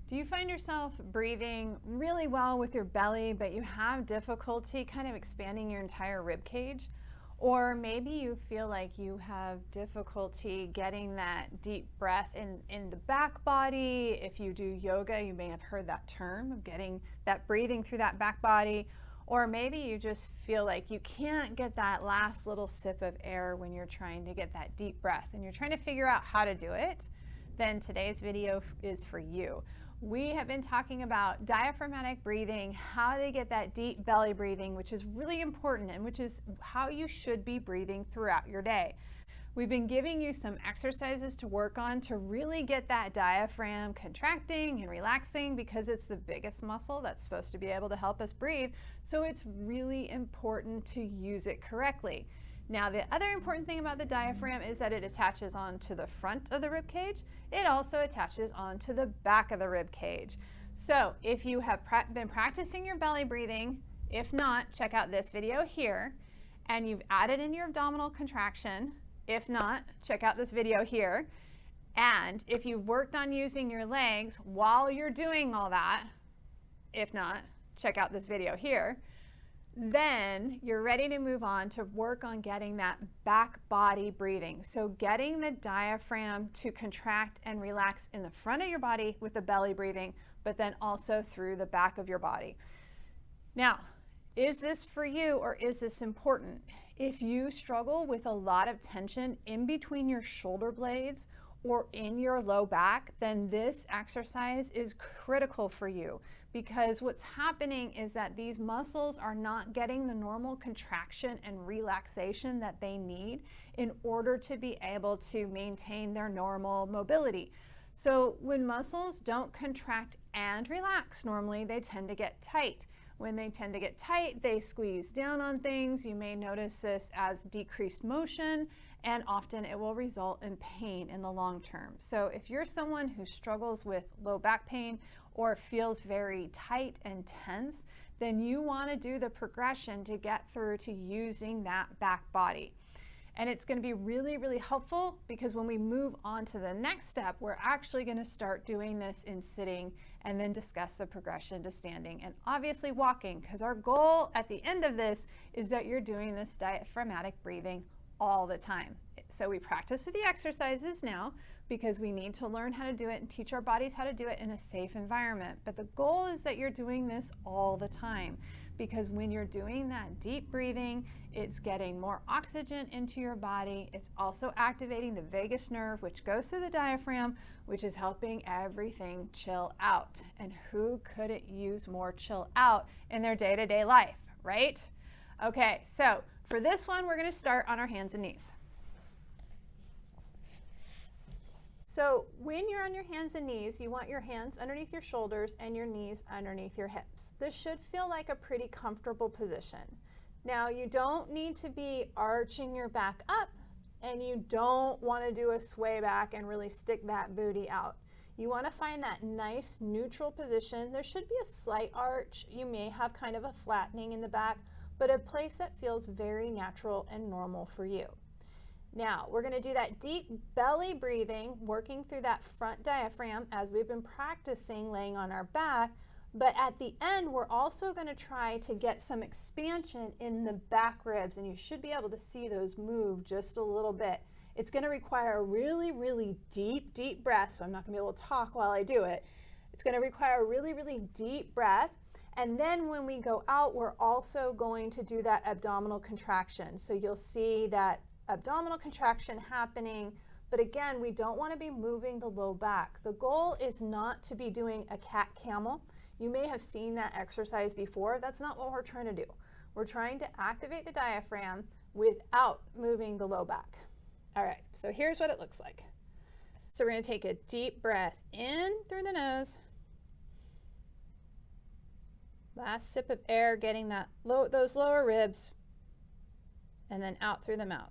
Do you find yourself breathing really well with your belly, but you have difficulty kind of expanding your entire rib cage? Or maybe you feel like you have difficulty getting that deep breath in the back body. If you do yoga, you may have heard that term of getting that breathing through that back body. Or maybe you just feel like you can't get that last little sip of air when you're trying to get that deep breath and you're trying to figure out how to do it. Then today's video is for you. We have been talking about diaphragmatic breathing, how to get that deep belly breathing, which is really important and which is how you should be breathing throughout your day. We've been giving you some exercises to work on to really get that diaphragm contracting and relaxing because it's the biggest muscle that's supposed to be able to help us breathe. So it's really important to use it correctly. Now, the other important thing about the diaphragm is that it attaches onto the front of the rib cage. It also attaches onto the back of the rib cage. So if you have been practicing your belly breathing, if not, check out this video here, and you've added in your abdominal contraction. If not, check out this video here. And if you've worked on using your legs while you're doing all that, if not, check out this video here. Then you're ready to move on to work on getting that back body breathing. So getting the diaphragm to contract and relax in the front of your body with the belly breathing, but then also through the back of your body. Now, is this for you or is this important? If you struggle with a lot of tension in between your shoulder blades or in your low back, then this exercise is critical for you, because what's happening is that these muscles are not getting the normal contraction and relaxation that they need in order to be able to maintain their normal mobility. So when muscles don't contract and relax normally, they tend to get tight. When they tend to get tight, they squeeze down on things. You may notice this as decreased motion, and often it will result in pain in the long term. So if you're someone who struggles with low back pain or feels very tight and tense, then you want to do the progression to get through to using that back body. And it's going to be really, really helpful because when we move on to the next step, we're actually going to start doing this in sitting and then discuss the progression to standing and obviously walking, because our goal at the end of this is that you're doing this diaphragmatic breathing all the time. So we practice the exercises now because we need to learn how to do it and teach our bodies how to do it in a safe environment. But the goal is that you're doing this all the time, because when you're doing that deep breathing, it's getting more oxygen into your body. It's also activating the vagus nerve, which goes through the diaphragm, which is helping everything chill out. And who couldn't use more chill out in their day-to-day life, right? Okay, so for this one, we're going to start on our hands and knees. So when you're on your hands and knees, you want your hands underneath your shoulders and your knees underneath your hips. This should feel like a pretty comfortable position. Now, you don't need to be arching your back up, and you don't want to do a sway back and really stick that booty out. You want to find that nice neutral position. There should be a slight arch. You may have kind of a flattening in the back, but a place that feels very natural and normal for you. Now, we're going to do that deep belly breathing, working through that front diaphragm as we've been practicing laying on our back. But at the end, we're also going to try to get some expansion in the back ribs, and you should be able to see those move just a little bit. It's going to require a really, really deep, deep breath, so I'm not going to be able to talk while I do it. It's going to require a really, really deep breath. And then when we go out, we're also going to do that abdominal contraction. So you'll see that abdominal contraction happening, but again, we don't want to be moving the low back. The goal is not to be doing a cat-camel. You may have seen that exercise before. That's not what we're trying to do. We're trying to activate the diaphragm without moving the low back. All right, so here's what it looks like. So we're going to take a deep breath in through the nose. Last sip of air, getting that those lower ribs, and then out through the mouth.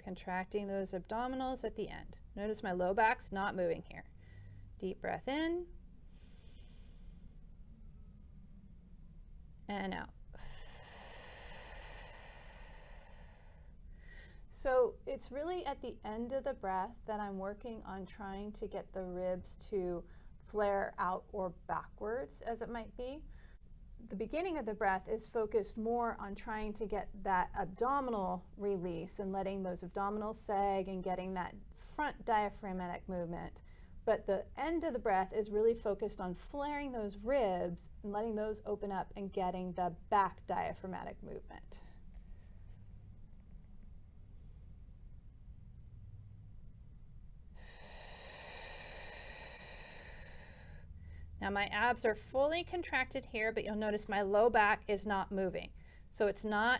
Contracting those abdominals at the end. Notice my low back's not moving here. Deep breath in and out. So it's really at the end of the breath that I'm working on trying to get the ribs to flare out or backwards, as it might be. The beginning of the breath is focused more on trying to get that abdominal release and letting those abdominals sag and getting that front diaphragmatic movement. But the end of the breath is really focused on flaring those ribs and letting those open up and getting the back diaphragmatic movement. Now my abs are fully contracted here, but you'll notice my low back is not moving. So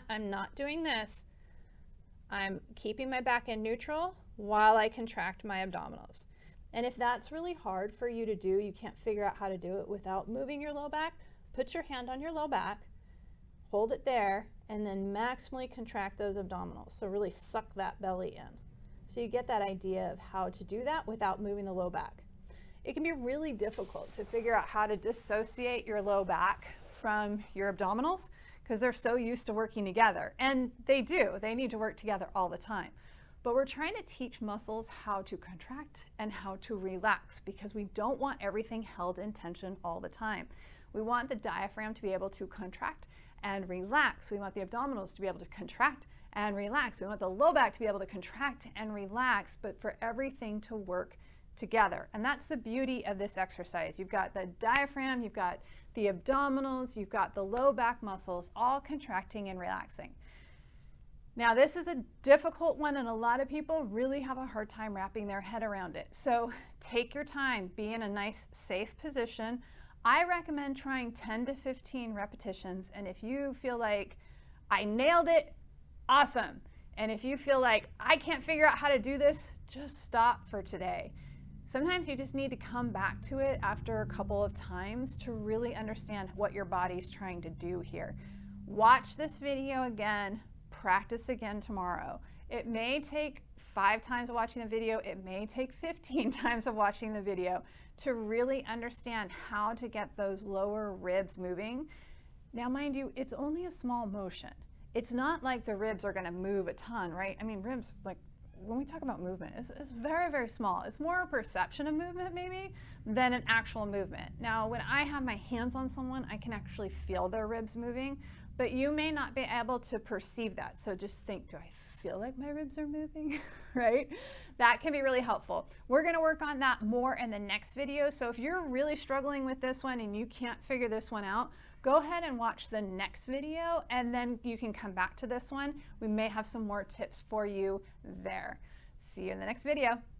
I'm not doing this. I'm keeping my back in neutral while I contract my abdominals. And if that's really hard for you to do, you can't figure out how to do it without moving your low back, put your hand on your low back, hold it there, and then maximally contract those abdominals. So really suck that belly in. So you get that idea of how to do that without moving the low back. It can be really difficult to figure out how to dissociate your low back from your abdominals because they're so used to working together. And they do. They need to work together all the time. But we're trying to teach muscles how to contract and how to relax because we don't want everything held in tension all the time. We want the diaphragm to be able to contract and relax. We want the abdominals to be able to contract and relax. We want the low back to be able to contract and relax, but for everything to work together. And that's the beauty of this exercise. You've got the diaphragm, you've got the abdominals, you've got the low back muscles all contracting and relaxing. Now this is a difficult one and a lot of people really have a hard time wrapping their head around it. So take your time, be in a nice safe position. I recommend trying 10 to 15 repetitions, and if you feel like I nailed it, awesome. And if you feel like I can't figure out how to do this, just stop for today. Sometimes you just need to come back to it after a couple of times to really understand what your body's trying to do here. Watch this video again, practice again tomorrow. It may take 5 times of watching the video, it may take 15 times of watching the video to really understand how to get those lower ribs moving. Now mind you, it's only a small motion. It's not like the ribs are gonna move a ton, right? I mean, ribs, like, when we talk about movement, it's very, very small. It's more a perception of movement maybe than an actual movement. Now, when I have my hands on someone, I can actually feel their ribs moving, but you may not be able to perceive that. So just think, do I feel like my ribs are moving, right? That can be really helpful. We're gonna work on that more in the next video. So if you're really struggling with this one and you can't figure this one out, go ahead and watch the next video and then you can come back to this one. We may have some more tips for you there. See you in the next video.